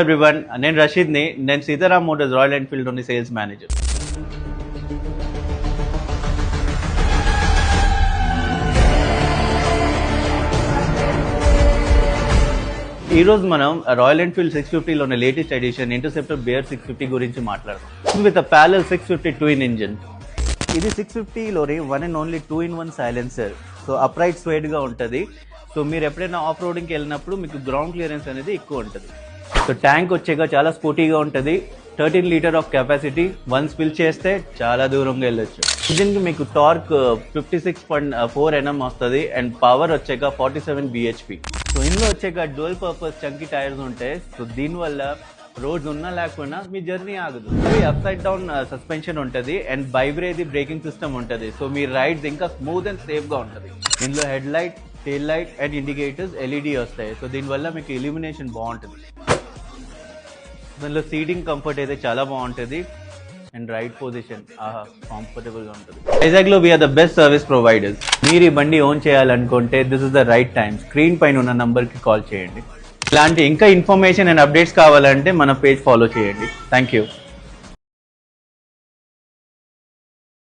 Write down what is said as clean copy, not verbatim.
Everyone, నేను రషీద్ని. నేను సీతారాం మోటార్స్ రాయల్ ఎన్ఫీల్డ్లోని సేల్స్ మేనేజర్. ఈరోజు మనం రాయల్ ఎన్ఫీల్డ్ 650లోని లేటెస్ట్ ఎడిషన్ ఇంటర్సెప్టర్ బియర్ 650 గురించి మాట్లాడదాం. With parallel 650 twin engine. ఇది 650లోని one and only 2-in-1 silencer. So upright స్వేడ్గా ఉంటుంది. సో మీరు ఎప్పుడైనా ఆఫ్ రోడింగ్కి వెళ్ళినప్పుడు మీకు గ్రౌండ్ క్లియరెన్స్ అనేది ఎక్కువ ఉంటుంది. సో ట్యాంక్ వచ్చేగా చాలా స్పోర్టీగా ఉంటుంది. 13 litre of capacity. Once fill చేస్తే చాలా దూరంగా వెళ్ళొచ్చు. ఇంజిన్కి మీకు టార్క్ 56.4 Nm వస్తుంది అండ్ పవర్ వచ్చాక 47 bhp. సో ఇందులో వచ్చాక డ్యూయల్ పర్పస్ చంకీ టైర్స్ ఉంటాయి. సో దీనివల్ల రోడ్స్ ఉన్నా లేకపోయినా మీ జర్నీ ఆగదు. అవి అప్ సైడ్ డౌన్ సస్పెన్షన్ ఉంటుంది అండ్ వైబ్రేది బ్రేకింగ్ సిస్టమ్ ఉంటుంది. సో మీ రైడ్స్ ఇంకా స్మూత్ అండ్ సేఫ్గా ఉంటుంది. ఇందులో head light, tail light and indicators LED వస్తాయి. సో దీనివల్ల మీకు ఇల్యూమినేషన్ బాగుంటుంది. దానిలో సీటింగ్ కంఫర్ట్ అయితే చాలా బాగుంటుంది అండ్ రైట్ పొజిషన్ కంఫర్టబుల్గా ఉంటుంది. వైజాగ్లో we are the best service providers. మీరు ఈ బండి ఓన్ చేయాలనుకుంటే this is the right time. Screen పైన ఉన్న నంబర్కి కాల్ చేయండి. ఇలాంటి ఇంకా ఇన్ఫర్మేషన్ అండ్ అప్డేట్స్ కావాలంటే మన పేజ్ ఫాలో చేయండి. Thank you.